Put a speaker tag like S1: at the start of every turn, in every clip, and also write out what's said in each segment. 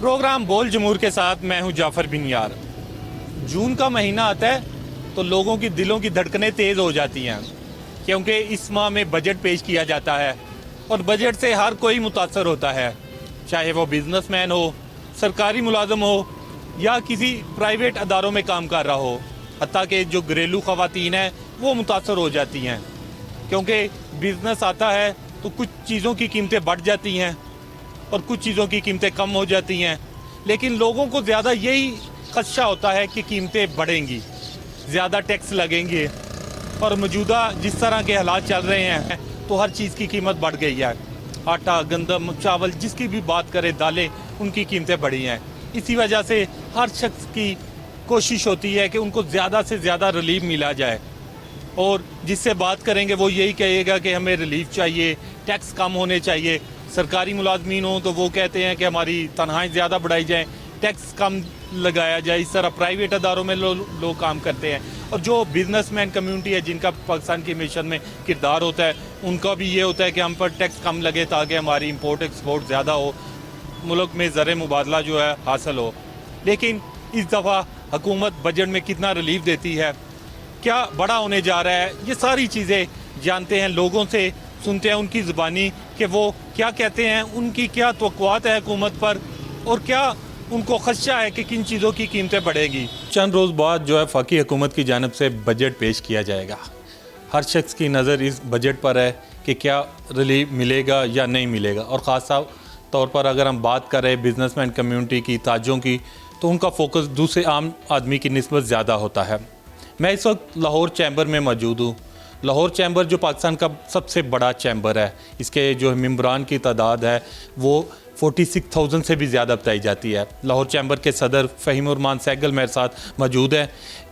S1: Programme बोल जमूर के साथ मैं हूं जाफर बिन यार। जून का महीना आता है तो लोगों की दिलों की धड़कनें तेज़ हो जाती हैं, क्योंकि इस माह में बजट पेश किया जाता है और बजट से हर कोई मुतासर होता है, चाहे वो बिजनेसमैन हो, सरकारी मुलाजम हो या किसी प्राइवेट अदारों में काम कर रहा हो। हत्ता कि जो घरेलू ख़वातीन हैं वो मुतासर हो जाती हैं, क्योंकि बिज़नेस आता है तो कुछ चीज़ों की कीमतें बढ़ जाती हैं और कुछ चीज़ों की कीमतें कम हो जाती हैं। लेकिन लोगों को ज़्यादा यही खदशा होता है कि कीमतें बढ़ेंगी, ज़्यादा टैक्स लगेंगे, और मौजूदा जिस तरह के हालात चल रहे हैं तो हर चीज़ की कीमत बढ़ गई है। आटा, गंदम, चावल, जिसकी भी बात करें, दालें, उनकी कीमतें बढ़ी हैं। इसी वजह से हर शख्स की कोशिश होती है कि उनको ज़्यादा से ज़्यादा रिलीफ मिला जाए, और जिससे बात करेंगे वो यही कहेगा कि हमें रिलीफ चाहिए, टैक्स कम होने चाहिए। सरकारी मुलाजमीन हो तो वो कहते हैं कि हमारी तनख्वाहें ज़्यादा बढ़ाई जाएँ, टैक्स कम लगाया जाए। इस तरह प्राइवेट अदारों में लोग काम करते हैं, और जो बिजनेसमैन कम्युनिटी है जिनका पाकिस्तान की मिशन में किरदार होता है, उनका भी ये होता है कि हम पर टैक्स कम लगे ताकि हमारी इंपोर्ट एक्सपोर्ट ज़्यादा हो, मुल्क में ज़र मुबादला जो है हासिल हो। लेकिन इस दफ़ा हुकूमत बजट में कितना रिलीफ देती है, क्या बड़ा होने जा रहा है, ये सारी चीज़ें जानते हैं, लोगों से सुनते हैं उनकी ज़ुबानी कि वो क्या कहते हैं, उनकी क्या तवक्कुआत है हुकूमत पर, और क्या उनको खदशा है कि किन चीज़ों की कीमतें बढ़ेगी। चंद रोज़ बाद जो है वफाकी हुकूमत की जानिब से बजट पेश किया जाएगा। हर शख्स की नज़र इस बजट पर है कि क्या रिलीफ मिलेगा या नहीं मिलेगा, और ख़ास तौर पर अगर हम बात करें बिजनेसमैन कम्युनिटी की, ताजों की, तो उनका फोकस दूसरे आम आदमी की निस्बत ज़्यादा होता है। मैं इस वक्त लाहौर चैम्बर में मौजूद हूँ। लाहौर चैम्बर जो पाकिस्तान का सबसे बड़ा चैम्बर है, इसके जो मेंबरान की तादाद है वो 46,000 से भी ज़्यादा बताई जाती है। लाहौर चैम्बर के सदर फ़हीम उर्रहमान सहगल मेरे साथ मौजूद है।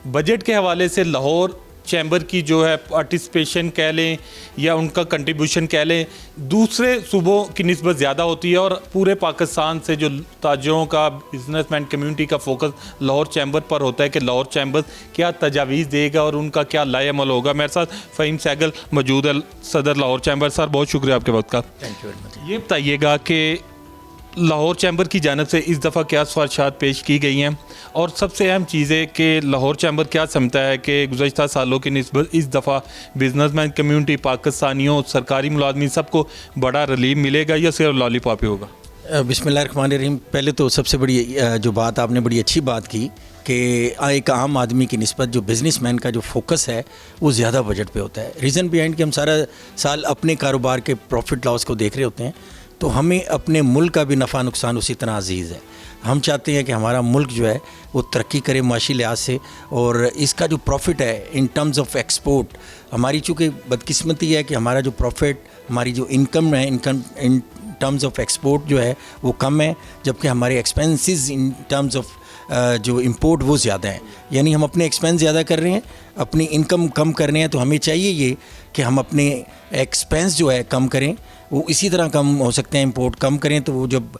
S1: बजट के हवाले से लाहौर चैम्बर की जो है पार्टिसिपेशन कह लें या उनका कंट्रीब्यूशन कह लें, दूसरे सूबों की निस्बत ज़्यादा होती है, और पूरे पाकिस्तान से जो ताजरों का, बिजनेसमैन कम्युनिटी का फोकस लाहौर चैम्बर पर होता है कि लाहौर चैम्बर क्या तजावीज़ देगा और उनका क्या लाएअमल होगा। मेरे साथ फ़हीम सहगल मौजूद है, सदर लाहौर चैम्बर। सर, बहुत शुक्रिया आपके वक्त का।
S2: Thank you very much.
S1: ये बताइएगा कि लाहौर चैम्बर की जानिब से इस दफ़ा क्या सिफारिशात पेश की गई हैं, और सबसे अहम चीज़ है कि लाहौर चैम्बर क्या समझता है कि गुज़श्ता सालों की निस्बत इस दफ़ा बिजनेसमैन कम्युनिटी, पाकिस्तानियों, सरकारी मुलाजमीन सबको बड़ा रिलीफ मिलेगा या सिर्फ लॉलीपॉप ही होगा?
S2: बिस्मिल्लाहिर्रहमानिर्रहीम। पहले तो सबसे बड़ी जो बात आपने बड़ी अच्छी बात की कि एक आम आदमी की निस्बत जो बिज़नेसमैन का जो फोकस है वो ज़्यादा बजट पे होता है। रीज़न बिहाइंड कि हम सारा साल अपने कारोबार के प्रॉफिट लॉस को देख रहे होते हैं, तो हमें अपने मुल्क का भी नफ़ा नुकसान उसी तरह अजीज़ है। हम चाहते हैं कि हमारा मुल्क जो है वो तरक्की करे माशी लिहाज से, और इसका जो प्रॉफिट है इन टर्म्स ऑफ एक्सपोर्ट, हमारी चूँकि बदकिस्मती है कि हमारा जो प्रॉफिट, हमारी जो इनकम है, income in terms of export जो है वो कम है, जबकि हमारे एक्सपेंसेस इन टर्म्स ऑफ जो इंपोर्ट वो ज़्यादा हैं। यानी हम अपने एक्सपेंस ज़्यादा कर रहे हैं, अपनी इनकम कम कर रहे हैं। तो हमें चाहिए ये कि हम अपने एक्सपेंस जो है कम करें, वो इसी तरह कम हो सकते हैं, इंपोर्ट कम करें। तो वो जब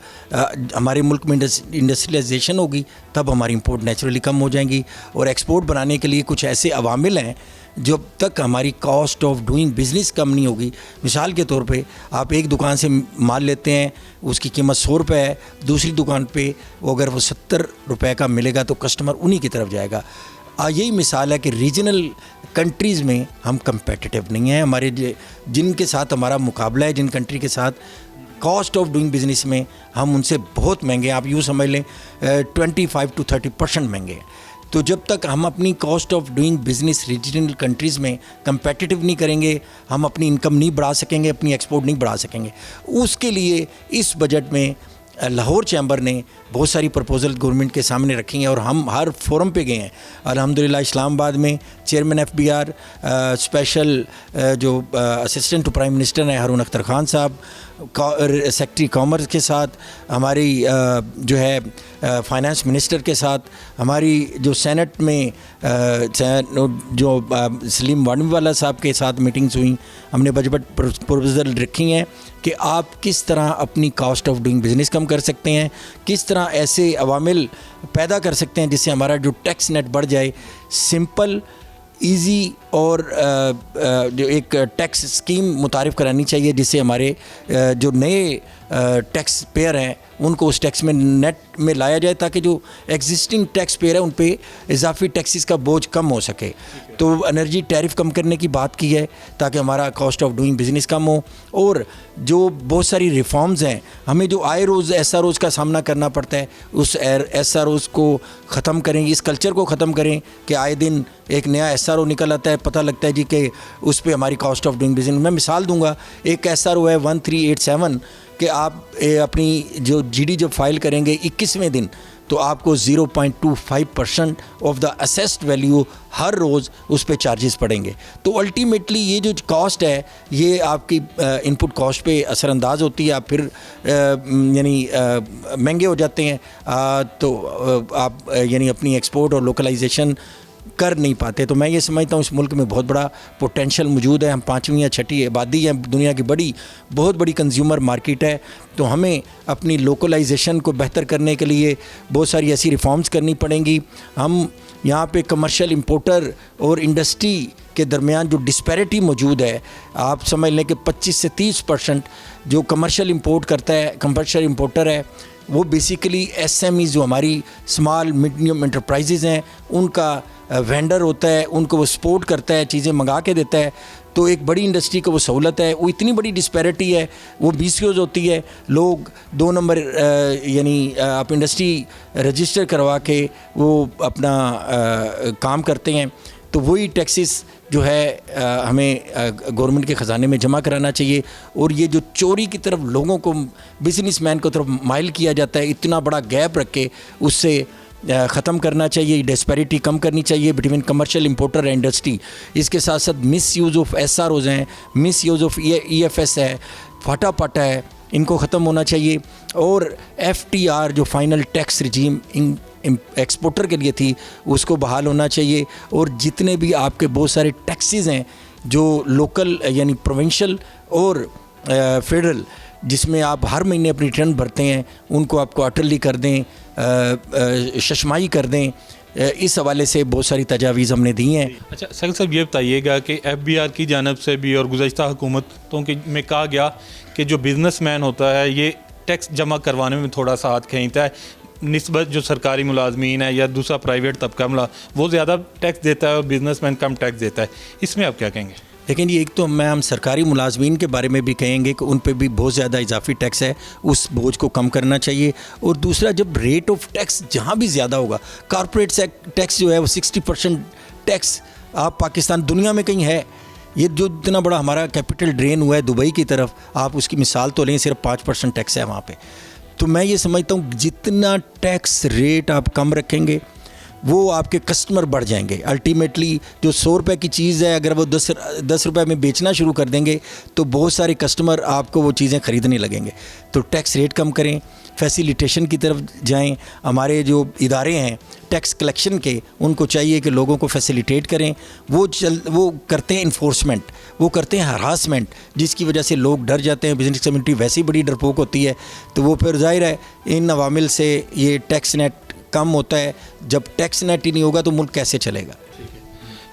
S2: हमारे मुल्क में इंडस्ट्रियलाइजेशन होगी तब हमारी इंपोर्ट नेचुरली कम हो जाएंगी। और एक्सपोर्ट बनाने के लिए कुछ ऐसे अवामिल हैं, जब तक हमारी कॉस्ट ऑफ डूइंग बिज़नेस कम नहीं होगी। मिसाल के तौर पे आप एक दुकान से माल लेते हैं, उसकी कीमत 100 रुपये है, दूसरी दुकान पे वो अगर वो 70 रुपये का मिलेगा तो कस्टमर उन्हीं की तरफ जाएगा। यही मिसाल है कि रीजनल कंट्रीज़ में हम कंपेटिटिव नहीं हैं। हमारे जिनके साथ हमारा मुकाबला है, जिन कंट्री के साथ कॉस्ट ऑफ डूइंग बिज़नेस में हम उनसे बहुत महंगे हैं। आप यूँ समझ लें 25 to 30% महंगे हैं। तो जब तक हम अपनी cost of doing business regional countries में कंपेटिटिव नहीं करेंगे, हम अपनी इनकम नहीं बढ़ा सकेंगे, अपनी एक्सपोर्ट नहीं बढ़ा सकेंगे। उसके लिए इस बजट में लाहौर चैम्बर ने बहुत सारी प्रपोज़ल गवर्नमेंट के सामने रखी हैं, और हम हर फोरम पे गए हैं। अल्हम्दुलिल्लाह इस्लामाबाद में चेयरमैन FBR, स्पेशल जो असिस्टेंट टू प्राइम मिनिस्टर हैं हारून अख्तर खान साहब, सेक्रेटरी कॉमर्स के साथ, हमारी जो है फाइनेंस मिनिस्टर के साथ, हमारी जो सेनेट में जो सलीम वाडीवाला साहब के साथ मीटिंग्स हुई। हमने बजट प्रपोजल रखी हैं कि आप किस तरह अपनी कॉस्ट ऑफ डूइंग बिज़नेस कम कर सकते हैं, किस तरह ऐसे अवामिल पैदा कर सकते हैं जिससे हमारा जो टैक्स नेट बढ़ जाए। सिंपल, ईज़ी और जो एक टैक्स स्कीम मुतारिफ़ करानी चाहिए जिससे हमारे जो नए टैक्स पेयर हैं उनको उस टैक्स में नेट में लाया जाए, ताकि जो एग्जिस्टिंग टैक्स पेयर है उन पे इजाफी टैक्सेस का बोझ कम हो सके। तो एनर्जी टैरिफ कम करने की बात की है ताकि हमारा कॉस्ट ऑफ डूइंग बिजनेस कम हो। और जो बहुत सारी रिफॉर्म्स हैं, हमें जो आए रोज़ SROs का सामना करना पड़ता है, उस SROs को ख़त्म करें, इस कल्चर को ख़त्म करें कि आए दिन एक नया SRO निकल आता है, पता लगता है जी कि उस पर हमारी कॉस्ट ऑफ डूइंग बिजनेस। मैं मिसाल दूंगा, एक SRO है 1387 कि आप अपनी जो GD जब फाइल करेंगे 21वें दिन तो आपको 0.25% ऑफ द असेस्ड वैल्यू हर रोज़ उस पे चार्जेस पड़ेंगे। तो अल्टीमेटली ये जो कॉस्ट है ये आपकी इनपुट कॉस्ट पे असरअंदाज होती है, आप फिर यानी महंगे हो जाते हैं, तो आप यानी अपनी एक्सपोर्ट और लोकलाइजेशन कर नहीं पाते। तो मैं ये समझता हूँ इस मुल्क में बहुत बड़ा पोटेंशियल मौजूद है। हम 5वीं या 6ठी आबादी है, दुनिया की बहुत बड़ी कंज्यूमर मार्केट है। तो हमें अपनी लोकलाइजेशन को बेहतर करने के लिए बहुत सारी ऐसी रिफॉर्म्स करनी पड़ेंगी। हम यहाँ पे कमर्शियल इंपोर्टर और इंडस्ट्री के दरमियान जो डिस्पैरिटी मौजूद है, आप समझ लें कि 25 से 30% जो कमर्शियल इंपोर्टर है वो बेसिकली SMEs जो हमारी स्मॉल मीडियम एंटरप्राइजेज़ हैं उनका वेंडर होता है, उनको वो सपोर्ट करता है, चीज़ें मंगा के देता है। तो एक बड़ी इंडस्ट्री को वो सहूलत है। वो इतनी बड़ी डिस्पैरिटी है, वो BCOs होती है, लोग 2 नंबर यानी आप इंडस्ट्री रजिस्टर करवा के वो अपना काम करते हैं। तो वही टैक्सेस जो है हमें गवर्नमेंट के ख़जाने में जमा कराना चाहिए। और ये जो चोरी की तरफ लोगों को, बिजनेसमैन को तरफ माइल किया जाता है, इतना बड़ा गैप रख के उससे ख़त्म करना चाहिए। डिस्पैरिटी कम करनी चाहिए between commercial importer and industry. इसके साथ साथ मिस यूज़ ऑफ SROs हैं, मिस यूज़ ऑफ EFS है, फाटा है, इनको ख़त्म होना चाहिए। और FTR जो फाइनल टैक्स रिजीम एक्सपोर्टर के लिए थी उसको बहाल होना चाहिए। और जितने भी आपके बहुत सारे टैक्सेस हैं जो लोकल यानी प्रोविंशियल और फेडरल, जिसमें आप हर महीने अपनी रिटर्न भरते हैं, उनको आप क्वार्टरली कर दें, शशमाही कर दें। इस हवाले से बहुत सारी तजावीज़ हमने दी हैं।
S1: अच्छा साहिल साहब, ये बताइएगा कि FBR की जानब से भी और गुज़श्ता हुकूमतों के में कहा गया कि जो बिज़नेसमैन होता है ये टैक्स जमा करवाने में थोड़ा सा हाथ खींचता है, निस्बत जो सरकारी मुलाजमीन है या दूसरा प्राइवेट तबका वो ज़्यादा टैक्स देता है और बिज़नेसमैन कम टैक्स देता है। इसमें आप क्या कहेंगे?
S2: लेकिन ये एक तो हम सरकारी मुलाजमीन के बारे में भी कहेंगे कि उन पे भी बहुत ज़्यादा इजाफी टैक्स है, उस बोझ को कम करना चाहिए। और दूसरा, जब रेट ऑफ टैक्स जहाँ भी ज़्यादा होगा, कॉर्पोरेट टैक्स जो है वो 60% टैक्स आप पाकिस्तान दुनिया में कहीं है। ये जो इतना बड़ा हमारा कैपिटल ड्रेन हुआ है दुबई की तरफ, आप उसकी मिसाल तो लें, सिर्फ 5% टैक्स है वहाँ पे। तो मैं ये समझता हूँ जितना टैक्स रेट आप कम रखेंगे वो आपके कस्टमर बढ़ जाएंगे। अल्टीमेटली जो 100 रुपये की चीज़ है, अगर वो 10 रुपये में बेचना शुरू कर देंगे तो बहुत सारे कस्टमर आपको वो चीज़ें ख़रीदने लगेंगे। तो टैक्स रेट कम करें, फैसिलिटेशन की तरफ जाएं। हमारे जो इदारे हैं टैक्स कलेक्शन के, उनको चाहिए कि लोगों को फैसिलिटेट करें। वो करते हैं इन्फोर्समेंट, वो करते हैं हरासमेंट, जिसकी वजह से लोग डर जाते हैं। बिजनेस कम्युनिटी वैसे ही बड़ी डरपोक होती है। तो वो फिर जाहिर है इन अवामिल से ये टैक्स नेट कम होता है। जब टैक्स नेट ही नहीं होगा तो मुल्क कैसे चलेगा?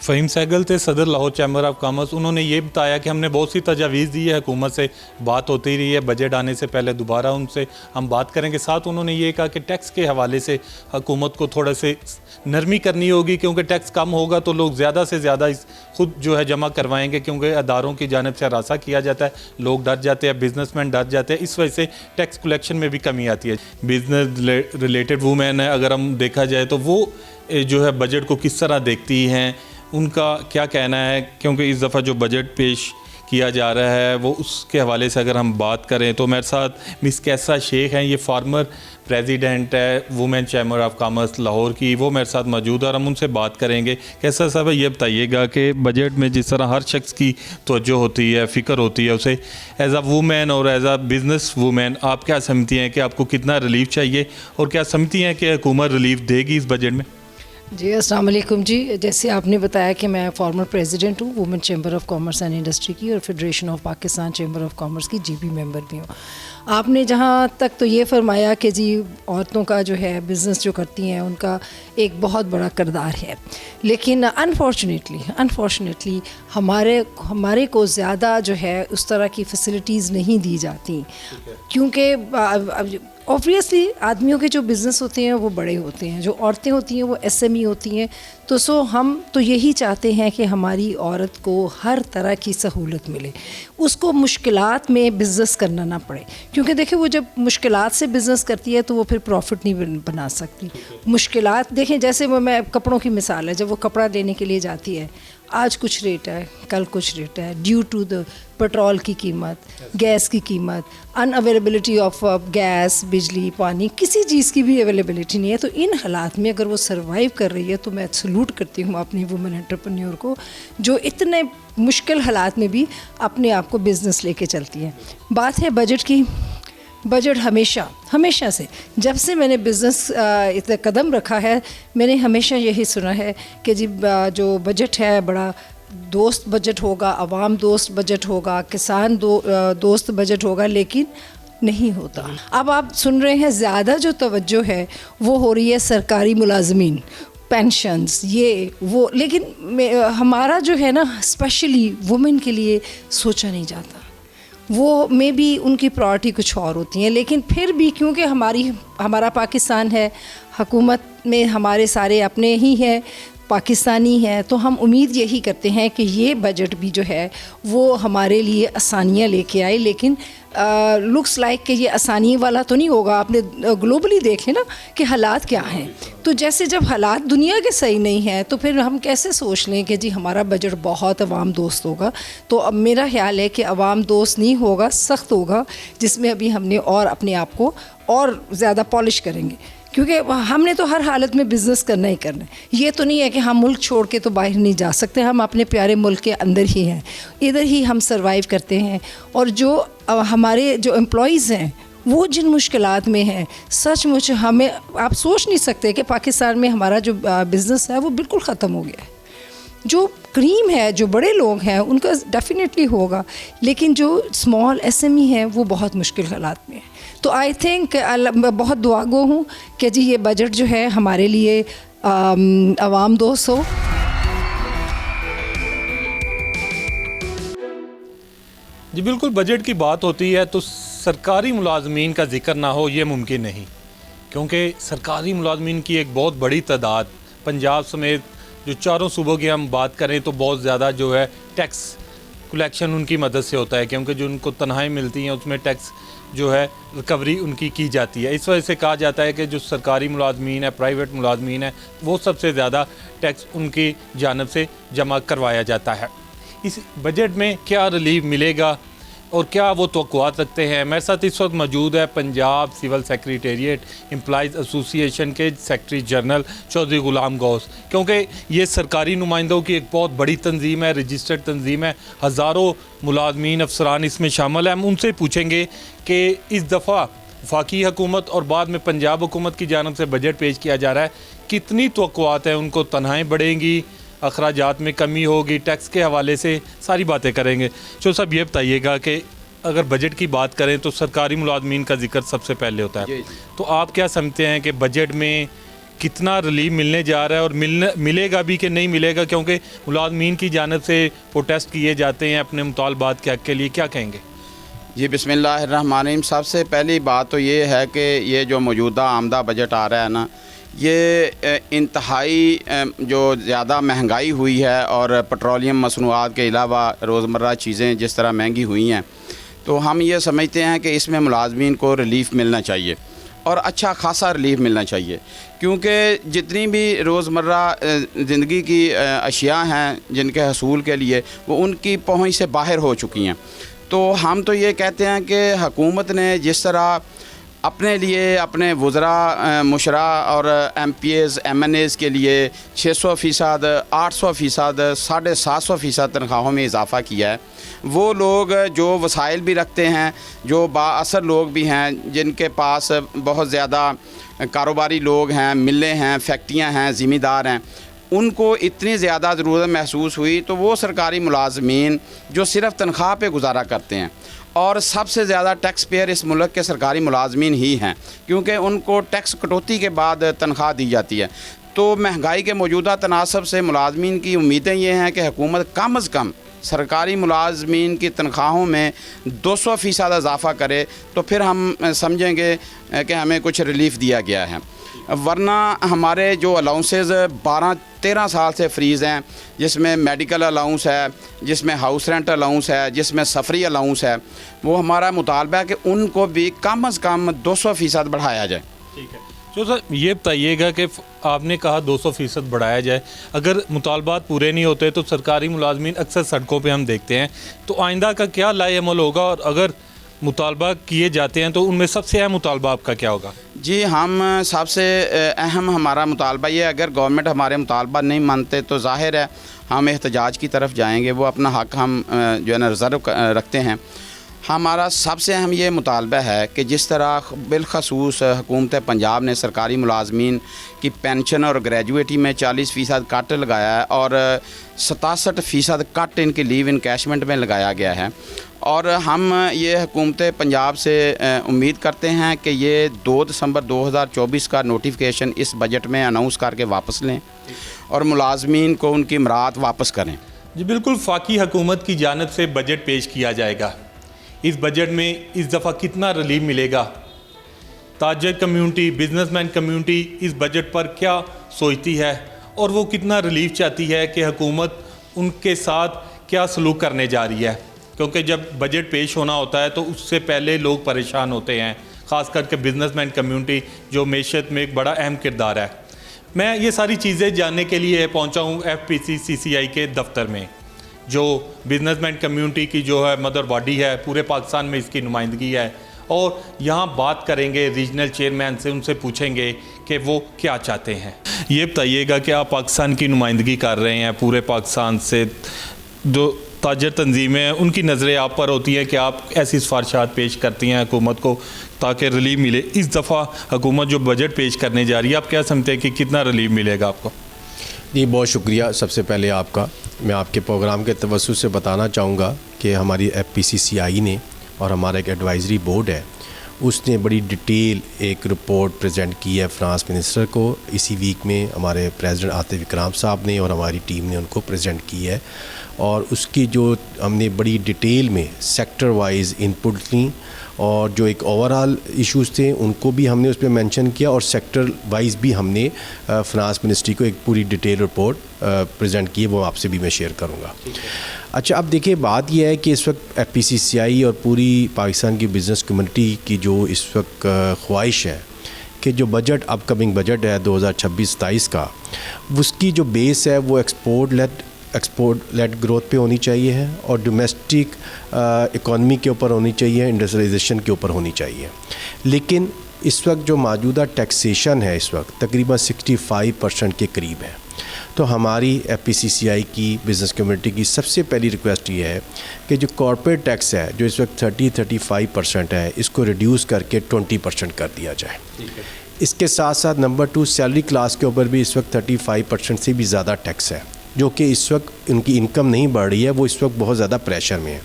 S1: फ़हीम सहगल थे सदर लाहौर चैम्बर ऑफ कॉमर्स। उन्होंने ये बताया कि हमने बहुत सी तजावीज़ दी है, हुकूमत से बात होती रही है, बजट आने से पहले दोबारा उनसे हम बात करेंगे। साथ उन्होंने ये कहा कि टैक्स के हवाले से हुकूमत को थोड़ा से नरमी करनी होगी, क्योंकि टैक्स कम होगा तो लोग ज़्यादा से ज़्यादा खुद जो है जमा करवाएंगे, क्योंकि अदारों की जानिब से हरासा किया जाता है, लोग डर जाते हैं, बिजनेसमैन डर जाते हैं। इस वजह से टैक्स कलेक्शन में भी कमी आती है। बिजनेस रिलेटेड वूमेन है, अगर हम देखा जाए तो वो जो है बजट को किस तरह देखती हैं, उनका क्या कहना है, क्योंकि इस दफ़ा जो बजट पेश किया जा रहा है वो उसके हवाले से अगर हम बात करें तो मेरे साथ मिस कैसा शेख हैं, ये फार्मर प्रेसिडेंट है women chamber of commerce Lahore की, वो मेरे साथ मौजूद है और हम उनसे बात करेंगे। कैसा साहब ये बताइएगा कि बजट में जिस तरह हर शख्स की तवज्जो होती है, फ़िक्र होती है, उसे एज आ वुमेन और एज आ बिज़नेस वुमेन आप क्या समझती हैं कि आपको कितना रिलीफ चाहिए और क्या समझती हैं कि हुकूमत रिलीफ देगी इस बजट में?
S3: जी अस्सलाम वालेकुम जी। जैसे आपने बताया कि मैं फॉर्मर प्रेसिडेंट हूँ women chamber of commerce and industry की और federation of Pakistan chamber of commerce की जीबी मेंबर भी हूँ। आपने जहाँ तक तो ये फरमाया कि जी औरतों का जो है बिज़नेस जो करती हैं उनका एक बहुत बड़ा किरदार है, लेकिन अनफॉर्चुनेटली हमारे को ज़्यादा जो है उस तरह की फैसिलिटीज़ नहीं दी जाती, क्योंकि ऑब्वियसली आदमियों के जो बिज़नेस होते हैं वो बड़े होते हैं, जो औरतें होती हैं वो एसएमई होती हैं। तो हम तो यही चाहते हैं कि हमारी औरत को हर तरह की सहूलत मिले, उसको मुश्किलात में बिज़नेस करना ना पड़े, क्योंकि देखिए वो जब मुश्किलात से बिज़नेस करती है तो वो फिर प्रॉफिट नहीं बना सकती। मुश्किलात देखें, जैसे मैं कपड़ों की मिसाल है, जब वो कपड़ा लेने के लिए जाती है आज कुछ रेट है कल कुछ रेट है, ड्यू टू द पेट्रोल की कीमत, गैस की कीमत, अनअवेलेबिलिटी ऑफ गैस, बिजली, पानी, किसी चीज़ की भी अवेलेबिलिटी नहीं है। तो इन हालात में अगर वो सर्वाइव कर रही है तो मैं सैल्यूट करती हूँ अपनी वुमेन एंटरप्रेन्योर को, जो इतने मुश्किल हालात में भी अपने आप को बिज़नेस लेके चलती है। बात है बजट की। बजट हमेशा से जब से मैंने बिज़नेस इतना कदम रखा है, मैंने हमेशा यही सुना है कि जी जो बजट है बड़ा दोस्त बजट होगा, आवाम दोस्त बजट होगा, किसान दोस्त बजट होगा, लेकिन नहीं होता। अब आप सुन रहे हैं ज़्यादा जो तवज्जो है वो हो रही है सरकारी मुलाजमीन, पेंशन्स, ये वो, लेकिन हमारा जो है ना स्पेशली वुमेन के लिए सोचा नहीं जाता। वो में भी उनकी प्रायोरिटी कुछ और होती हैं, लेकिन फिर भी क्योंकि हमारा पाकिस्तान है, हुकूमत में हमारे सारे अपने ही हैं, पाकिस्तानी हैं, तो हम उम्मीद यही करते हैं कि ये बजट भी जो है वो हमारे लिए आसानियाँ लेके आए। लेकिन लुक्स लाइक कि ये आसानी वाला तो नहीं होगा। आपने ग्लोबली देख लें ना कि हालात क्या हैं, तो जैसे जब हालात दुनिया के सही नहीं हैं तो फिर हम कैसे सोच लें कि जी हमारा बजट बहुत अवाम दोस्त होगा। तो अब मेरा ख्याल है कि अवाम दोस्त नहीं होगा, सख्त होगा, जिसमें अभी हमने और अपने आप को और ज़्यादा पॉलिश करेंगे, क्योंकि हमने तो हर हालत में बिज़नेस करना ही करना है। ये तो नहीं है कि हम मुल्क छोड़ के तो बाहर नहीं जा सकते, हम अपने प्यारे मुल्क के अंदर ही हैं, इधर ही हम सरवाइव करते हैं। और जो हमारे जो एम्प्लॉइज़ हैं वो जिन मुश्किलात में हैं, सचमुच हमें आप सोच नहीं सकते कि पाकिस्तान में हमारा जो बिज़नेस है वो बिल्कुल ख़त्म हो गया है। जो क्रीम है, जो बड़े लोग हैं उनका डेफिनेटली होगा, लेकिन जो स्मॉल एसएमई हैं वो बहुत मुश्किल हालात में है। तो आई थिंक बहुत दुआगो हूँ कि जी ये बजट जो है हमारे लिए आवाम दोस्त हो।
S1: जी बिल्कुल, बजट की बात होती है तो सरकारी मुलाजमीन का जिक्र ना हो ये मुमकिन नहीं, क्योंकि सरकारी मुलाजमीन की एक बहुत बड़ी तादाद पंजाब समेत जो चारों सूबों की हम बात करें तो बहुत ज़्यादा जो है टैक्स कलेक्शन उनकी मदद से होता है, क्योंकि जो उनको तनख्वाहें मिलती हैं उसमें टैक्स जो है रिकवरी उनकी की जाती है। इस वजह से कहा जाता है कि जो सरकारी मुलाजमीन है, प्राइवेट मुलाजमीन है, वो सबसे ज़्यादा टैक्स उनकी जानब से जमा करवाया जाता है। इस बजट में क्या रिलीफ मिलेगा और क्या वो तवक्कुआत रखते हैं? मेरे साथ इस वक्त मौजूद है Punjab civil secretariat employees association के सेक्रेटरी जनरल चौधरी गुलाम गौस, क्योंकि ये सरकारी नुमाइंदों की एक बहुत बड़ी तंजीम है, रजिस्टर्ड तंजीम है, हज़ारों मुलाजमीन अफसरान इसमें शामिल हैं। हम उनसे पूछेंगे कि इस दफ़ा वफाकी हुकूमत और बाद में पंजाब हुकूमत की जानब से बजट पेश किया जा रहा है, कितनी तवक्कुआत है उनको, तनख्वाहें बढ़ेंगी, अखराजात में कमी होगी, टैक्स के हवाले से सारी बातें करेंगे। चलो साहब ये बताइएगा कि अगर बजट की बात करें तो सरकारी मुलाजमीन का जिक्र सबसे पहले होता है, तो आप क्या समझते हैं कि बजट में कितना रिलीफ मिलने जा रहा है और मिलेगा भी कि नहीं मिलेगा? क्योंकि मुलाजमीन की जानब से प्रोटेस्ट किए जाते हैं अपने मुतालबात के हक़ के लिए, क्या कहेंगे?
S4: जी बिस्मिल्लाहिर्रहमानिर्रहीम। सबसे पहली बात तो ये है कि ये जो मौजूदा आमदा बजट आ रहा है ना, ये इंतहाई जो ज़्यादा महंगाई हुई है और पेट्रोलियम मसनूआत के अलावा रोज़मर्रा चीज़ें जिस तरह महंगी हुई हैं, तो हम ये समझते हैं कि इसमें मुलाजमीन को रिलीफ़ मिलना चाहिए और अच्छा खासा रिलीफ़ मिलना चाहिए, क्योंकि जितनी भी रोज़मर्रा ज़िंदगी की अशिया हैं जिनके हसूल के लिए वो उनकी पहुँच से बाहर हो चुकी हैं। तो हम तो ये कहते हैं कि हुकूमत ने जिस तरह अपने लिए, अपने वज़रा मुशरा और MPs MNAs के लिए 600%, 800%, 750% तनख्वाहों में इजाफ़ा किया है। वो लोग जो वसाइल भी रखते हैं, जो बाअसर लोग भी हैं, जिनके पास बहुत ज़्यादा कारोबारी लोग हैं, मिलें हैं, फैक्ट्रियाँ हैं, ज़िम्मेदार हैं, उनको इतनी ज़्यादा ज़रूरत महसूस हुई तो वो सरकारी मुलाजमीन जो सिर्फ़ तनख्वाह पे गुजारा करते हैं, और सबसे ज़्यादा टैक्स पेयर इस मुल्क के सरकारी मुलाजमीन ही हैं, क्योंकि उनको टैक्स कटौती के बाद तनख्वाह दी जाती है। तो महंगाई के मौजूदा तनासब से मुलाजमीन की उम्मीदें ये हैं कि हुकूमत कम अज़ कम सरकारी मुलाजमीन की तनख्वाहों में 200% इजाफ़ा करे, तो फिर हम समझेंगे कि हमें कुछ रिलीफ दिया गया है। वरना हमारे जो अलाउंसेस 12-13 साल से फ्रीज़ हैं, जिसमें मेडिकल अलाउंस है, जिसमें हाउस रेंट अलाउंस है, जिसमें सफरी अलाउंस है, वो हमारा मुतालबा है कि उनको भी कम अज़ कम 200% बढ़ाया जाए।
S1: ठीक है। तो सर ये बताइएगा कि आपने कहा 200% बढ़ाया जाए, अगर मुतालबात पूरे नहीं होते तो सरकारी मुलाजमीन अक्सर सड़कों पे हम देखते हैं, तो आइंदा का क्या लाए अमल होगा, और अगर मुतालबा किए जाते हैं तो उनमें सबसे अहम मुतालबा आपका क्या होगा?
S4: जी, हम सबसे अहम हमारा मुतालबा ये, अगर गवर्नमेंट हमारे मुतालबा नहीं मानते तो ज़ाहिर है हम एहतजाज की तरफ जाएंगे। वो अपना हक़ हम जो है ना रिज़र्व रखते हैं। हमारा सबसे अहम ये मुतालबा है कि जिस तरह बिलखसूस हुकूमत पंजाब ने सरकारी मुलाजमीन की पेंशन और ग्रेजुएटी में 40% कट लगाया है, और 67% कट इनकी लीव इनकैशमेंट में लगाया गया है, और हम ये हुकूमत पंजाब से उम्मीद करते हैं कि ये 2 दिसंबर 2024 का नोटिफिकेशन इस बजट में अनाउंस करके वापस लें और मुलाजमीन को उनकी मराद वापस करें।
S1: जी बिल्कुल, फाकी हुकूमत की जानिब से बजट पेश किया जाएगा। इस बजट में इस दफ़ा कितना रिलीफ मिलेगा? ताजर कम्यूनिटी, बिजनेसमैन कम्यूनिटी इस बजट पर क्या सोचती है, और वो कितना रिलीफ चाहती है कि हुकूमत उनके साथ क्या सलूक करने जा रही है? क्योंकि जब बजट पेश होना होता है तो उससे पहले लोग परेशान होते हैं, ख़ास करके बिजनेसमैन कम्यूनिटी जो मेशत में एक बड़ा अहम किरदार है। मैं ये सारी चीज़ें जानने के लिए पहुंचा हूं FPCCCI के दफ्तर में, जो बिजनेसमैन कम्युनिटी की जो है मदर बॉडी है, पूरे पाकिस्तान में इसकी नुमाइंदगी है, और यहाँ बात करेंगे रीजनल चेयरमैन से, उनसे पूछेंगे कि वो क्या चाहते हैं। ये बताइएगा कि आप पाकिस्तान की नुमाइंदगी कर रहे हैं, पूरे पाकिस्तान से जो ताजर तंजीमें हैं उनकी नज़रें आप पर होती हैं कि आप ऐसी सिफारिशात पेश करती हैं हुकूमत को ताकि रिलीफ मिले। इस दफ़ा हुकूमत जो बजट पेश करने जा रही है, आप क्या समझते हैं कि कितना रिलीफ मिलेगा आपको?
S5: जी बहुत शुक्रिया सबसे पहले आपका। मैं आपके प्रोग्राम के तवज्जुह से बताना चाहूँगा कि हमारी FPCCI ने और हमारा एक एडवाइज़री बोर्ड है, उसने बड़ी डिटेल एक रिपोर्ट प्रेजेंट की है फ्रांस मिनिस्टर को। इसी वीक में हमारे प्रेसिडेंट आतिफ इकराम साहब ने और हमारी टीम ने उनको प्रेजेंट की है, और उसकी जो हमने बड़ी डिटेल में सेक्टर वाइज इनपुट ली, और जो एक ओवरऑल इश्यूज़ थे उनको भी हमने उस पर मेंशन किया, और सेक्टर वाइज भी हमने फ्रांस मिनिस्ट्री को एक पूरी डिटेल रिपोर्ट प्रेजेंट की है, वो आपसे भी मैं शेयर करूँगा। अच्छा, अब देखिए बात यह है कि इस वक्त FPCCI और पूरी पाकिस्तान की बिज़नेस कम्युनिटी की जो इस वक्त ख्वाहिश है कि जो बजट अपकमिंग बजट है 2026-27 का, उसकी जो बेस है वो एक्सपोर्ट लेड ग्रोथ पे होनी चाहिए है, और डोमेस्टिक इकॉनमी के ऊपर होनी चाहिए, इंडस्ट्रियलाइजेशन के ऊपर होनी चाहिए। लेकिन इस वक्त जो मौजूदा टैक्सेशन है इस वक्त तकरीबन 65% के करीब है। तो हमारी FPCCI की बिज़नेस कम्युनिटी की सबसे पहली रिक्वेस्ट ये है कि जो कॉर्पोरेट टैक्स है जो इस वक्त 30-35% है, इसको रिड्यूस करके 20% कर दिया जाए। इसके साथ साथ नंबर 2, सैलरी क्लास के ऊपर भी इस वक्त 35% से भी ज़्यादा टैक्स है, जो कि इस वक्त उनकी इनकम नहीं बढ़ रही है, वो इस वक्त बहुत ज़्यादा प्रेशर में है।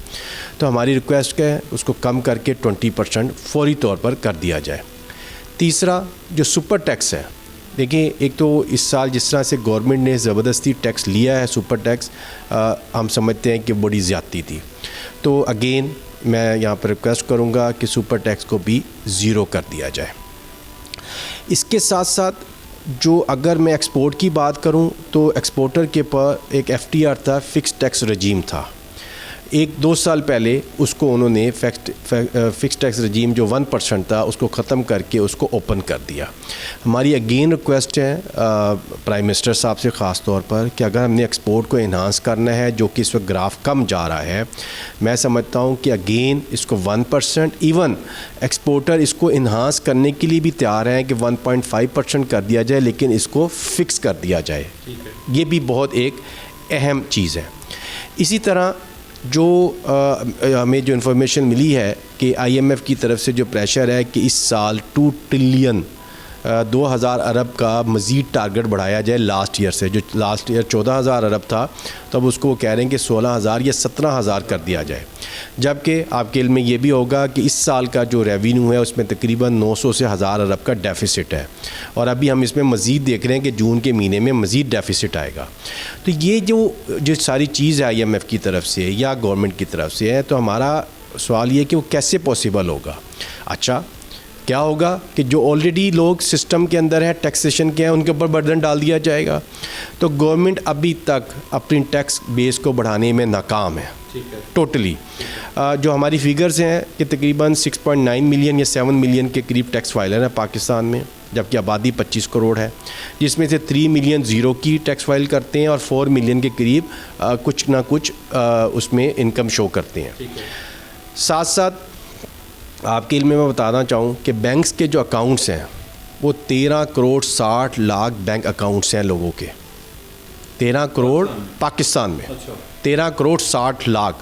S5: तो हमारी रिक्वेस्ट है उसको कम करके 20% फौरी तौर पर कर दिया जाए। तीसरा, जो सुपर टैक्स है, देखिए एक तो इस साल जिस तरह से गवर्नमेंट ने ज़बरदस्ती टैक्स लिया है, सुपर टैक्स, हम समझते हैं कि बड़ी ज़्यादती थी। तो अगेन मैं यहाँ पर रिक्वेस्ट करूँगा कि सुपर टैक्स को भी ज़ीरो कर दिया जाए। इसके साथ साथ जो अगर मैं एक्सपोर्ट की बात करूं तो एक्सपोर्टर के पर एक FTR था, फिक्स टैक्स रजीम था। 1-2 साल पहले उसको उन्होंने फिक्स टैक्स रजीम जो 1% था उसको ख़त्म करके उसको ओपन कर दिया। हमारी अगेन रिक्वेस्ट है प्राइम मिनिस्टर साहब से ख़ास तौर पर कि अगर हमने एक्सपोर्ट को इन्हांस करना है, जो कि इस वक्त ग्राफ कम जा रहा है, मैं समझता हूँ कि अगेन इसको 1%, इवन एक्सपोर्टर इसको इन्हांस करने के लिए भी तैयार हैं कि 1.5% कर दिया जाए, लेकिन इसको फ़िक्स कर दिया जाए। ये भी बहुत एक अहम चीज़ है। इसी तरह जो हमें जो इन्फॉर्मेशन मिली है कि IMF की तरफ से जो प्रेशर है कि इस साल 2 ट्रिलियन 2000 अरब का मज़ीद टारगेट बढ़ाया जाए लास्ट ईयर से। जो लास्ट ईयर 14,000 अरब था, तब उसको वो कह रहे हैं कि 16,000 या 17,000 कर दिया जाए। जबकि आपके इल्म में ये भी होगा कि इस साल का जो रेवेन्यू है उसमें तकरीबन 900 से 1000 अरब का डेफिसिट है, और अभी हम इसमें मज़ीद देख रहे हैं कि जून के महीने में मज़ीद डेफिसिट आएगा। तो ये जो सारी चीज़ है IMF की तरफ से या गवर्नमेंट की तरफ से है, तो हमारा सवाल ये कि वो कैसे पॉसिबल होगा। अच्छा, क्या होगा कि जो ऑलरेडी लोग सिस्टम के अंदर है, टैक्सेशन के हैं, उनके ऊपर बर्डन डाल दिया जाएगा। तो गवर्नमेंट अभी तक अपनी टैक्स बेस को बढ़ाने में नाकाम है टोटली। जो हमारी फिगर्स हैं कि तकरीबन 6.9 मिलियन या 7 मिलियन के करीब टैक्स फाइलर हैं पाकिस्तान में, जबकि आबादी 25 करोड़ है, जिसमें से 3 मिलियन ज़ीरो की टैक्स फाइल करते हैं और 4 मिलियन के करीब कुछ ना कुछ उसमें इनकम शो करते हैं। साथ साथ आपके इल्म में मैं बताना चाहूँ कि बैंक्स के जो अकाउंट्स हैं वो 13 करोड़ 60 लाख बैंक अकाउंट्स हैं लोगों के। 13 करोड़ पाकिस्तान में, 13 करोड़ 60 लाख,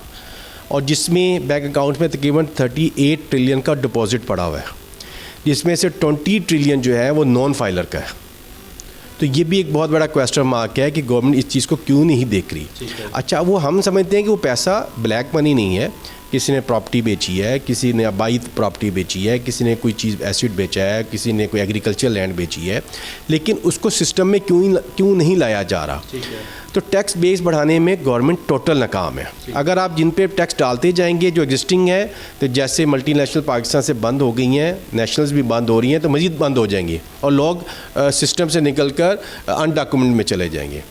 S5: और जिसमें बैंक अकाउंट्स में तकरीबन 38 ट्रिलियन का डिपॉजिट पड़ा हुआ है, जिसमें से 20 ट्रिलियन जो है वो नॉन फाइलर का है। तो ये भी एक बहुत बड़ा क्वेश्चन मार्क है कि गवर्नमेंट इस चीज़ को क्यों नहीं देख रही। अच्छा, वो हम समझते हैं कि वो पैसा ब्लैक मनी नहीं है, किसी ने प्रॉपर्टी बेची है, किसी ने अबाइद प्रॉपर्टी बेची है, किसी ने कोई चीज़ एसिड बेचा है, किसी ने कोई एग्रीकल्चर लैंड बेची है, लेकिन उसको सिस्टम में क्यों नहीं लाया जा रहा। तो टैक्स बेस बढ़ाने में गवर्नमेंट टोटल नाकाम है। अगर आप जिन पे टैक्स डालते जाएंगे जो एग्जिस्टिंग है, तो जैसे मल्टीनेशनल पाकिस्तान से बंद हो गई हैं, नेशनल्स भी बंद हो रही हैं, तो मज़ीद बंद हो जाएंगी और लोग सिस्टम से निकल कर अनडॉक्यूमेंट में चले जाएंगे।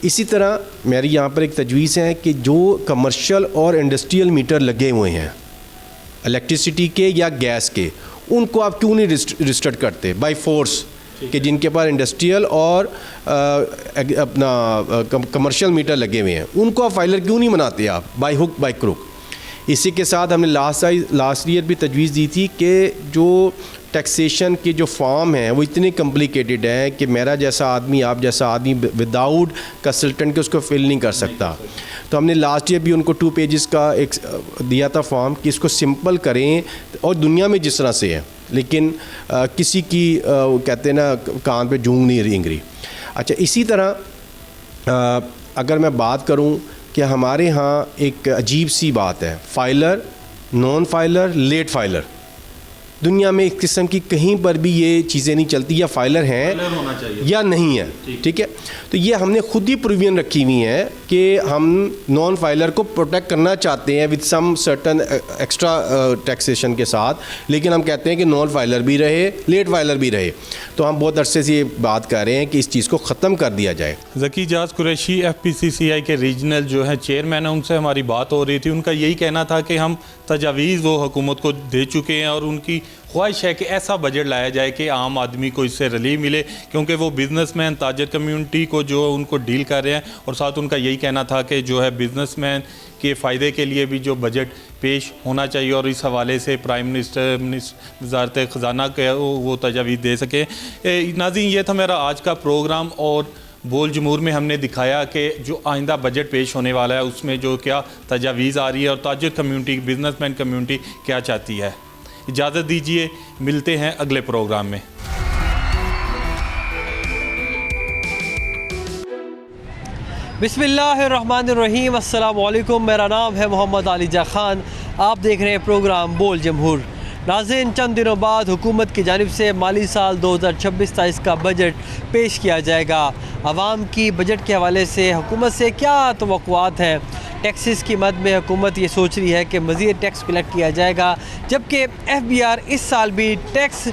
S5: इसी तरह मेरी यहाँ पर एक तजवीज़ है कि जो कमर्शियल और इंडस्ट्रियल मीटर लगे हुए हैं इलेक्ट्रिसिटी के या गैस के, उनको आप क्यों नहीं रिस्ट्रिक्ट करते बाय फोर्स, कि जिनके पास इंडस्ट्रियल और अपना कमर्शियल मीटर लगे हुए हैं, उनको आप फाइलर क्यों नहीं बनाते आप बाय हुक बाय क्रुक। इसी के साथ हमने लास्ट ईयर भी तजवीज़ दी थी कि जो टैक्सेशन के जो फॉर्म हैं वो इतने कॉम्प्लिकेटेड हैं कि मेरा जैसा आदमी, आप जैसा आदमी विदाउट कंसल्टेंट के उसको फिल नहीं कर सकता। तो हमने लास्ट ईयर भी उनको 2 पेजेस का एक दिया था फॉर्म कि इसको सिंपल करें, और दुनिया में जिस तरह से है, लेकिन किसी की कहते हैं ना कान पे जूं नहीं रेंग रही। अच्छा, इसी तरह अगर मैं बात करूं कि हमारे यहाँ एक अजीब सी बात है, filer, non filer, late filer. दुनिया में इस किस्म की कहीं पर भी ये चीज़ें नहीं चलती, या फाइलर हैं या नहीं है। ठीक है, तो ये हमने खुद ही प्रोविजन रखी हुई है कि हम नॉन फाइलर को प्रोटेक्ट करना चाहते हैं with some certain extra taxation के साथ, लेकिन हम कहते हैं कि नॉन फाइलर भी रहे, लेट फाइलर भी रहे। तो हम बहुत अरसे से ये बात कर रहे हैं कि इस चीज़ को ख़त्म कर दिया जाए।
S1: ज़की जाज कुरैशी FPCCI के रीजनल जो है चेयरमैन है, उनसे हमारी बात हो रही थी। उनका यही कहना था कि हम तजावीज़ वो हुकूमत को दे चुके हैं और उनकी ख्वाहिश है कि ऐसा बजट लाया जाए कि आम आदमी को इससे रिलीफ मिले, क्योंकि वो बिज़नेसमैन, ताजर कम्युनिटी को जो उनको डील कर रहे हैं। और साथ उनका यही कहना था कि जो है बिज़नेसमैन के फ़ायदे के लिए भी जो बजट पेश होना चाहिए, और इस हवाले से प्राइम मिनिस्टर वज़ारत ख़जाना के वो तजावीज़ दे सके। नाज़रीन, ये था मेरा आज का प्रोग्राम, और बोल जमूर में हमने दिखाया कि जो आइंदा बजट पेश होने वाला है उसमें जो क्या तजावीज़ आ रही है और ताजर कम्युनिटी, बिज़नेसमैन कम्युनिटी क्या चाहती है। इजाज़त दीजिए, मिलते हैं अगले प्रोग्राम में।
S6: बिस्मिल्लाहिर्रहमानिर्रहीम, अस्सलाम वालेकुम। मेरा नाम है मोहम्मद अलीजा ख़ान। आप देख रहे हैं प्रोग्राम बोल जमहूर। नाज़रीन, चंद दिनों बाद हुकूमत की जानिब से माली साल 2026-27 का बजट पेश किया जाएगा। आवाम की बजट के हवाले से हुकूमत से क्या तवक्कुआत हैं। टैक्सेस की मद में हुकूमत ये सोच रही है कि मज़ीद टैक्स कलेक्ट किया जाएगा, जबकि FBR इस साल भी टैक्स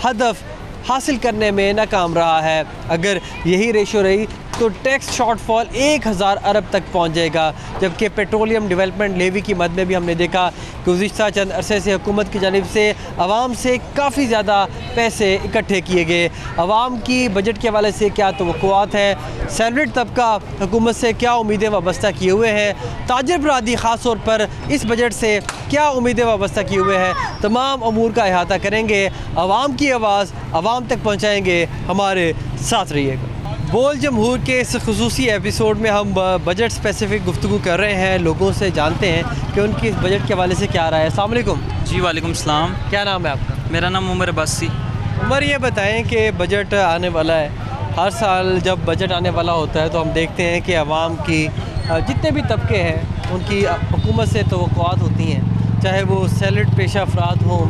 S6: हदफ हासिल करने में नाकाम रहा है। अगर यही रेशो रही तो टैक्स शॉर्टफॉल 1000 अरब तक पहुंच जाएगा। जबकि पेट्रोलियम डेवलपमेंट लेवी की मद में भी हमने देखा कि गुज़िश्ता चंद अरसे से हुकूमत की जानिब से आवाम से काफ़ी ज़्यादा पैसे इकट्ठे किए गए। आवाम की बजट के हवाले से क्या तवक्कुआत हैं, सैलरीड तबका हुकूमत से क्या उम्मीदें वाबस्ता किए हुए हैं, ताजिर बरादरी ख़ास तौर पर इस बजट से क्या उम्मीदें वाबस्ता किए हुए हैं, तमाम अमूर का अहाता करेंगे। आवाम की आवाज़ आवाम तक पहुँचाएँगे, हमारे साथ रहिएगा। बोल जमहूर के इस खुसूसी एपिसोड में हम बजट स्पेसिफिक गुफ्तगू कर रहे हैं, लोगों से जानते हैं कि उनकी इस बजट के हवाले से क्या राय है। अस्सलाम वालेकुम
S7: जी वालेकुम सलाम।
S6: क्या नाम है आपका?
S7: मेरा नाम उमर अब्बासी।
S6: उमर, ये बताएं कि बजट आने वाला है, हर साल जब बजट आने वाला होता है तो हम देखते हैं कि आवाम की जितने भी तबके हैं उनकी हुकूमत से तवक्कुआत होती हैं, चाहे वो सैलरीड पेशा अफराद हों,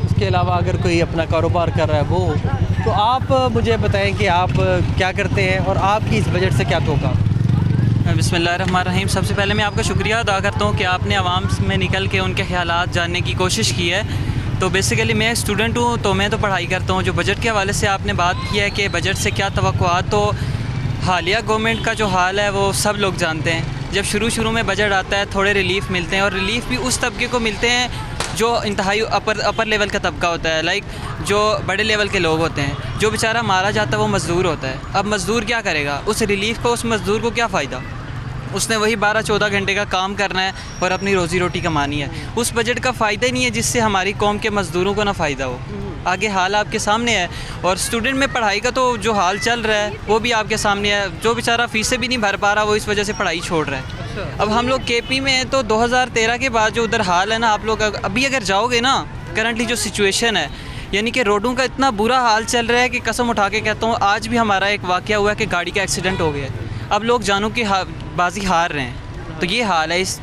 S6: उसके अलावा अगर कोई अपना कारोबार कर रहा है वो हो। तो आप मुझे बताएं कि आप क्या करते हैं और आपकी इस बजट से क्या तवक्कुआ?
S7: बिस्मिल्लाहिर्रहमानिर्रहीम। सबसे पहले मैं आपका शुक्रिया अदा करता हूँ कि आपने आवाम में निकल के उनके ख़यालात जानने की कोशिश की है। तो बेसिकली मैं स्टूडेंट हूँ, तो मैं तो पढ़ाई करता हूँ। जो बजट के हवाले से आपने बात की है कि बजट से क्या तवक्कुआत, तो हालिया गवर्नमेंट का जो हाल है वो सब लोग जानते हैं। जब शुरू में बजट आता है थोड़े रिलीफ़ मिलते हैं, और रिलीफ़ भी उस तबके को मिलते हैं जो इंतहाई अपर लेवल का तबका होता है, लाइक जो बड़े लेवल के लोग होते हैं। जो बेचारा मारा जाता है वो मज़दूर होता है। अब मज़दूर क्या करेगा? उस रिलीफ़ को उस मज़दूर को क्या फ़ायदा? उसने वही 12-14 घंटे का काम करना है और अपनी रोज़ी रोटी कमानी है। उस बजट का फ़ायदा ही नहीं है जिससे हमारी कौम के मज़दूरों को ना फ़ायदा हो। आगे हाल आपके सामने है, और स्टूडेंट में पढ़ाई का तो जो हाल चल रहा है वो भी आपके सामने है। जो बेचारा फ़ीसें भी नहीं भर पा रहा वो इस वजह से पढ़ाई छोड़ रहा है। अब हम लोग केपी में हैं, तो 2013 के बाद जो उधर हाल है ना, आप लोग अभी अगर जाओगे ना, करंटली जो सिचुएशन है, यानी कि रोडों का इतना बुरा हाल चल रहा है कि कसम उठा के कहता हूँ, आज भी हमारा एक वाक़या हुआ है कि गाड़ी का एक्सीडेंट हो गया है। अब लोग जानों की बाजी हार रहे हैं। तो ये हाल है, इस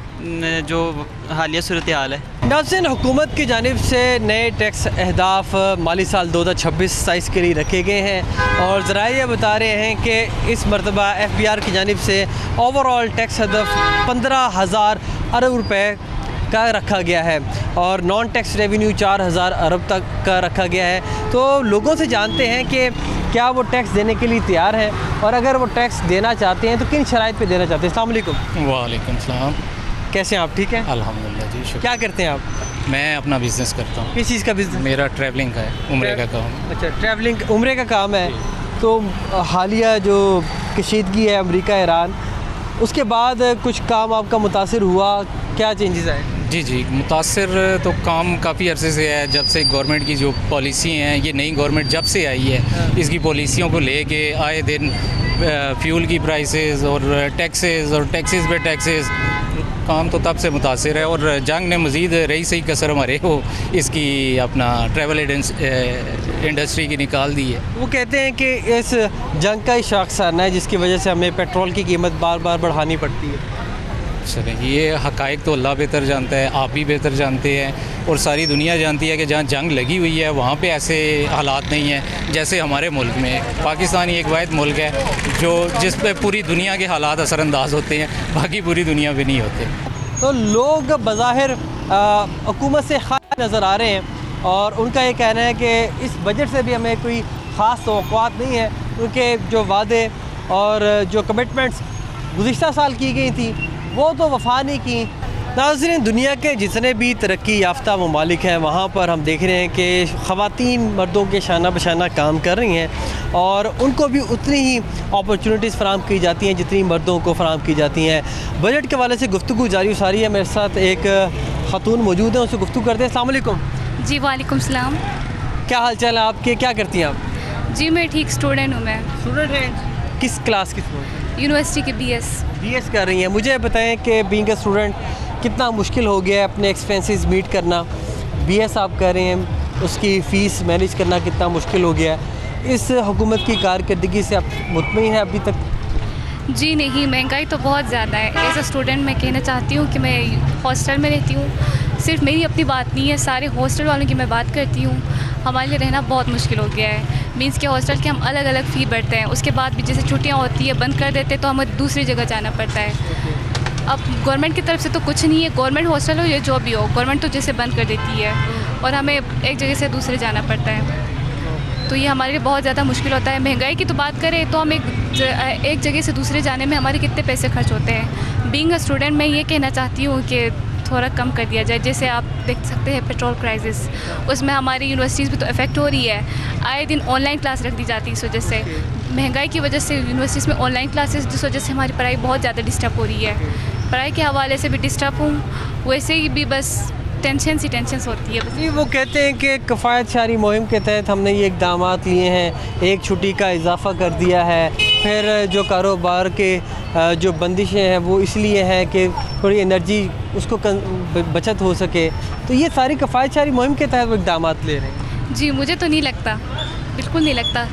S7: जो हालिया सूरत हाल है।
S6: नाज़रीन, हुकूमत की जानिब से नए टैक्स अहदाफ माली साल 2026-27 के लिए रखे गए हैं, और ज़राए ये बता रहे हैं कि इस मरतबा FBR की जानिब से ओवरऑल टैक्स हदफ 15,000 अरब रुपए का रखा गया है, और नॉन टैक्स रेवेन्यू 4,000 अरब तक का रखा गया है। तो लोगों से जानते हैं कि क्या वो टैक्स देने के लिए तैयार हैं, और अगर वो टैक्स देना चाहते हैं तो किन शराइत पे देना चाहते हैं। अस्सलाम वालेकुम।
S8: वालेकुम सलाम।
S6: कैसे हैं आप? ठीक हैं
S8: अल्हम्दुलिल्लाह जी, शुक्र।
S6: क्या करते हैं आप?
S8: मैं अपना बिज़नेस करता हूँ।
S6: किस चीज़ का बिज़नेस?
S8: मेरा ट्रैवलिंग का है, उम्रे का काम।
S6: अच्छा, ट्रैवलिंग उम्रे का काम है। तो हालिया जो कशीदगी है अमेरिका ईरान, उसके बाद कुछ काम आपका मुतासिर हुआ, क्या चेंजेस आए?
S8: जी जी, मुतासर तो काम काफ़ी अरसे से है। जब से गवर्नमेंट की जो पॉलिसी हैं, ये नई गवर्नमेंट जब से आई है, इसकी पॉलिसियों को लेके आए दिन फ्यूल की प्राइसेस और टैक्सेस पे टैक्सेस, काम तो तब से मुतासर है। और जंग ने मज़ीद रही सही कसर हमारे हो इसकी अपना ट्रैवल इंडस्ट्री की निकाल दी है।
S6: वो कहते हैं कि इस जंग का ही शाखसाना है जिसकी वजह से हमें पेट्रोल की कीमत बार बार बढ़ानी पड़ती है।
S8: चलें, ये हक़ाइक़ तो अल्लाह बेहतर जानता है, आप भी बेहतर जानते हैं, और सारी दुनिया जानती है कि जहाँ जंग लगी हुई है वहाँ पे ऐसे हालात नहीं हैं जैसे हमारे मुल्क में। पाकिस्तान एक वाहिद मुल्क है जो जिस पे पूरी दुनिया के हालात असरअंदाज होते हैं, बाकी पूरी दुनिया पे नहीं होते।
S6: तो लोग बज़ाहिर हुकूमत से खास नज़र आ रहे हैं, और उनका ये कहना है कि इस बजट से भी हमें कोई ख़ास तवक्कुआत नहीं है, क्योंकि जो वादे और जो कमिटमेंट्स गुज़िश्ता साल की गई थी वो तो वफ़ा नहीं की। नाज़रीन, दुनिया के जितने भी तरक्की याफ्ता ममालिक हैं वहाँ पर हम देख रहे हैं कि ख़वातीन मर्दों के शाना बशाना काम कर रही हैं, और उनको भी उतनी ही अपॉर्चुनिटीज़ फ़राहम की जाती हैं जितनी मर्दों को फ़राहम की जाती हैं। बजट के हवाले से गुफ्तगू जारी सारी है। मेरे साथ एक ख़ातून मौजूद है, उससे गुफ्तगू करते हैं। अस्सलाम वालेकुम।
S9: जी वालेकुम सलाम।
S6: क्या हाल चाल है आपके? क्या करती हैं आप?
S9: जी मैं ठीक स्टूडेंट हूँ। मैं
S6: स्टूडेंट हैं? किस क्लास की स्टूडेंट?
S9: यूनिवर्सिटी के BS
S6: कर रही हैं। मुझे बताएं कि बीइंग अ स्टूडेंट कितना मुश्किल हो गया है अपने एक्सपेंसेस मीट करना। BS आप कर रहे हैं, उसकी फ़ीस मैनेज करना कितना मुश्किल हो गया है। इस हुकूमत की कारकर्दगी से आप मुतमईन हैं अभी तक?
S9: जी नहीं, महंगाई तो बहुत ज़्यादा है। एज अ स्टूडेंट मैं कहना चाहती हूँ कि मैं हॉस्टल में रहती हूँ। सिर्फ मेरी अपनी बात नहीं है, सारे हॉस्टल वालों की मैं बात करती हूँ। हमारे लिए रहना बहुत मुश्किल हो गया है। मीन्स कि हॉस्टल के हम अलग अलग फ़ी भरते हैं, उसके बाद भी जैसे छुट्टियाँ होती है बंद कर देते तो हमें दूसरी जगह जाना पड़ता है। अब गवर्नमेंट की तरफ से तो कुछ नहीं है, गवर्नमेंट हॉस्टल हो या जो भी हो, गवर्नमेंट तो जैसे बंद कर देती है और हमें एक जगह से दूसरे जाना पड़ता है। तो ये हमारे लिए बहुत ज़्यादा मुश्किल होता है। महंगाई की तो बात करें तो हम एक जगह से दूसरे जाने में हमारे कितने पैसे खर्च होते हैं। बीइंग अ स्टूडेंट मैं ये कहना चाहती हूँ कि थोड़ा कम कर दिया जाए। जैसे आप देख सकते हैं पेट्रोल प्राइसेस, उसमें हमारी यूनिवर्सिटीज़ भी तो इफ़ेक्ट हो रही है। आए दिन ऑनलाइन क्लास रख दी जाती है, इस वजह से महंगाई की वजह से यूनिवर्सिटीज़ में ऑनलाइन क्लासेस, जिस वजह से हमारी पढ़ाई बहुत ज़्यादा डिस्टर्ब हो रही है। पढ़ाई के हवाले से भी डिस्टर्ब हूँ, वैसे ही भी बस टेंशन होती है।
S6: जी, वो कहते हैं कि कफ़ायत शारी मुहिम के तहत हमने ये इक़दाम लिए हैं, एक छुट्टी का इजाफ़ा कर दिया है, फिर जो कारोबार के जो बंदिशें हैं वो इसलिए हैं कि थोड़ी एनर्जी उसको बचत हो सके। तो ये सारी कफ़ायत शारी मुहिम के तहत वो इक़दाम ले रहे हैं।
S9: जी, मुझे तो नहीं लगता, बिल्कुल नहीं लगता,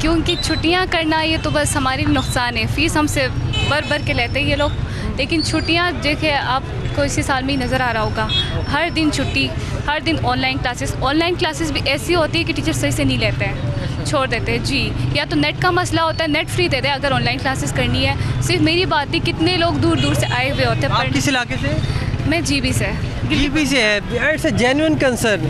S9: क्योंकि छुट्टियां करना ये तो बस हमारे नुकसान है। फ़ीस हमसे भर के लेते हैं ये लोग, लेकिन छुट्टियां देखिए आपको इसी साल में ही नज़र आ रहा होगा, हर दिन छुट्टी, हर दिन ऑनलाइन क्लासेस भी ऐसी होती है कि टीचर सही से नहीं लेते हैं, छोड़ देते हैं। जी, या तो नेट का मसला होता है, नेट फ्री देते हैं अगर ऑनलाइन क्लासेस करनी है। सिर्फ मेरी बात नहीं, कितने लोग दूर दूर से आए हुए होते हैं।
S6: आप किस इलाके से?
S9: मैं जीबी से।
S6: जीबी से है। It's a genuine concern,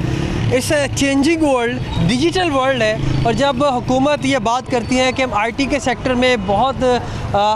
S6: it's a changing world, digital world है। और जब हुकूमत ये बात करती है कि हम आईटी के सेक्टर में बहुत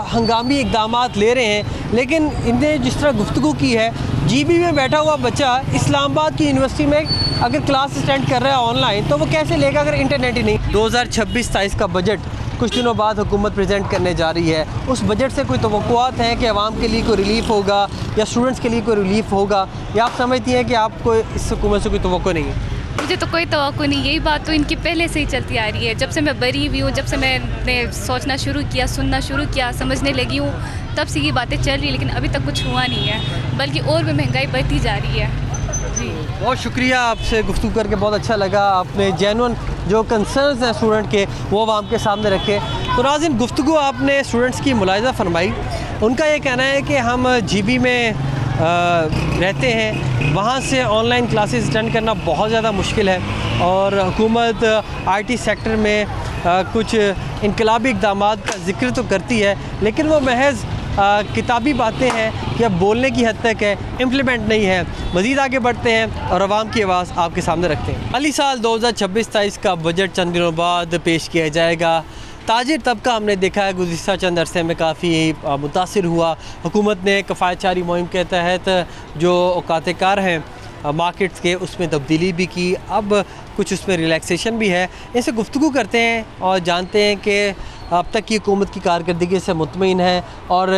S6: हंगामी इक़दाम ले रहे हैं, लेकिन इनने जिस तरह गुफ्तगू की है, जीबी में बैठा हुआ बच्चा इस्लामाबाद की यूनिवर्सिटी में अगर क्लास अटेंड कर रहा है ऑनलाइन, तो वो कैसे लेगा अगर इंटरनेट ही नहीं। 2026-27 का बजट कुछ दिनों बाद हुकूमत प्रेजेंट करने जा रही है। उस बजट से कोई तवक्कुआत हैं कि आवाम के लिए कोई रिलीफ होगा या स्टूडेंट्स के लिए कोई रिलीफ होगा, या आप समझती हैं कि आपको इस हुकूमत से कोई तवक्को नहीं है?
S9: मुझे तो कोई तवक्को नहीं, यही बात तो इनकी पहले से ही चलती आ रही है। जब से मैं बड़ी हुई हूँ, जब से मैंने सोचना शुरू किया, सुनना शुरू किया, समझने लगी हूँ, तब से ये बातें चल रही है, लेकिन अभी तक कुछ हुआ नहीं है, बल्कि और भी महंगाई बढ़ती जा रही है। जी,
S6: बहुत शुक्रिया, आपसे गुफ्तगू करके बहुत अच्छा लगा। आपने जेन्युइन जो कंसर्न्स हैं स्टूडेंट के वो आवाम के सामने रखे। तो नाज़रीन, गुफ्तगू आपने स्टूडेंट्स की मुलाहिज़ा फरमाई। उनका ये कहना है कि हम जीबी में रहते हैं, वहाँ से ऑनलाइन क्लासेस अटेंड करना बहुत ज़्यादा मुश्किल है, और हुकूमत आईटी सेक्टर में कुछ इनकलाबी इक़दाम का ज़िक्र तो करती है, लेकिन वो महज किताबी बातें हैं कि अब बोलने की हद तक है, इम्प्लीमेंट नहीं है। मज़ीद आगे बढ़ते हैं और आवाम की आवाज़ आपके सामने रखते हैं। माली साल 2026-27 का बजट चंद दिनों बाद पेश किया जाएगा। ताजिर तबका हमने देखा है गुज़िश्ता चंद अरसे में काफ़ी मुतासिर हुआ। हुकूमत ने कफ़ायत शारी मुहिम के तहत जो औकात कार हैं मार्केट्स के, उसमें तब्दीली भी की, अब कुछ उसमें रिलैक्सेशन भी है। इनसे गुफ्तगू करते हैं और जानते हैं कि अब तक की हुकूमत की कारकर्दगी से मुतमईन है, और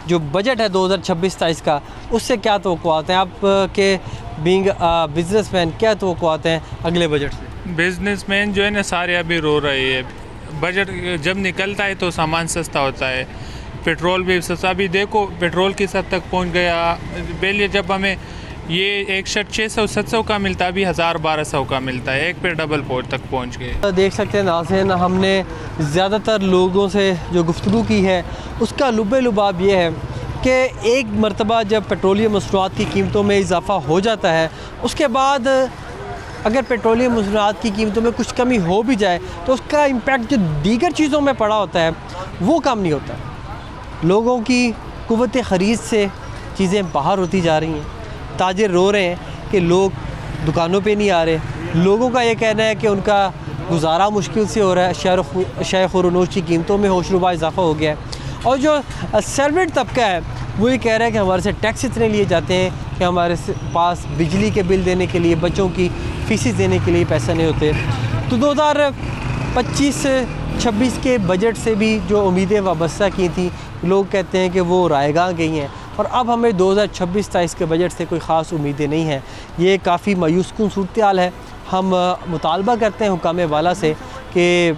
S6: जो बजट है 2026-27 का, उससे क्या तवक्कुआत हैं आप के बीइंग बिजनेसमैन, क्या तवक्कुआत हैं अगले बजट से?
S1: बिजनेसमैन जो है ना सारे अभी रो रहे हैं। बजट जब निकलता है तो सामान सस्ता होता है, पेट्रोल भी सस्ता। अभी देखो पेट्रोल किस हद तक पहुंच गया। पहले जब हमें ये एक शर्ट 600-700 का मिलता है, अभी 1000-1200 का मिलता है, एक पे डबल पोर्ट तक पहुंच गए।
S6: देख सकते हैं नाज़रीन, हमने ज़्यादातर लोगों से जो गुफ्तगू की है उसका लुबे लुबाब ये है कि एक मरतबा जब पेट्रोलियम मसनूआत की कीमतों में इजाफ़ा हो जाता है, उसके बाद अगर पेट्रोलियम मसनूआत की कीमतों में कुछ कमी हो भी जाए तो उसका इम्पैक्ट जो दीगर चीज़ों में पड़ा होता है वो कम नहीं होता। लोगों की कुव्वत ख़रीद से चीज़ें बाहर होती जा रही हैं। ताजिर रो रहे हैं कि लोग दुकानों पे नहीं आ रहे। लोगों का ये कहना है कि उनका गुजारा मुश्किल से हो रहा है, अशिया खुरनोश की कीमतों में होशरुबा इजाफ़ा हो गया है। और जो सर्वेंट तबका है वो ये कह रहा है कि हमारे से टैक्स इतने लिए जाते हैं कि हमारे पास बिजली के बिल देने के लिए, बच्चों की फ़ीस देने के लिए पैसे नहीं होते। तो 2025-26 के बजट से भी जो उम्मीदें वाबस्ता की थी, लोग कहते हैं कि वो रायगां गई हैं, और अब हमें 2026-27 के बजट से कोई ख़ास उम्मीदें नहीं हैं। ये काफ़ी मायूस कुन सूरत हाल है। हम मुतालबा करते हैं हुकाम वाला से कि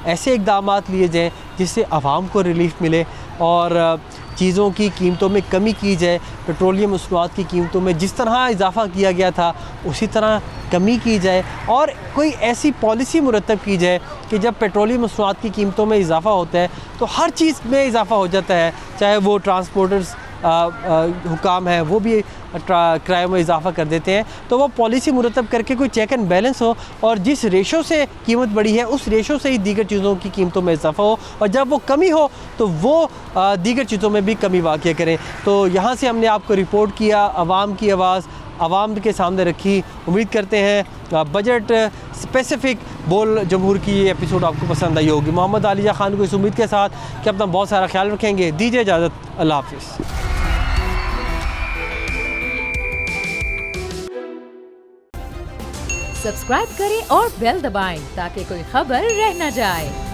S6: ऐसे इक़दाम लिए जाएँ जिससे आवाम को रिलीफ़ मिले और चीज़ों की कीमतों में कमी की जाए। पेट्रोलियम मसनूआत की कीमतों में जिस तरह इजाफ़ा किया गया था उसी तरह कमी की जाए, और कोई ऐसी पॉलिसी मुरतब की जाए कि जब पेट्रोलियम मसनूआत की कीमतों में इजाफ़ा होता है तो हर चीज़ में इजाफ़ा हो जाता है, चाहे वो ट्रांसपोर्टर्स हुकाम है वो भी किराए में इजाफ़ा कर देते हैं। तो वो पॉलिसी मुरतब करके कोई चेक एंड बैलेंस हो, और जिस रेशो से कीमत बढ़ी है उस रेशो से ही दीगर चीज़ों की कीमतों में इजाफ़ा हो, और जब वो कमी हो तो वो दीगर चीज़ों में भी कमी वाक़या करें। तो यहाँ से हमने आपको रिपोर्ट किया, आवाम की आवाज़ आवाम के सामने रखी। उम्मीद करते हैं बजट स्पेसिफिक बोल जमहूर की ये एपिसोड आपको पसंद आई होगी। मोहम्मद अली खान को इस उम्मीद के साथ कि अपना बहुत सारा ख्याल रखेंगे, दीजिए इजाज़त, अल्लाह हाफिज़।
S10: सब्सक्राइब करें और बेल दबाएं ताकि कोई खबर रह न जाए।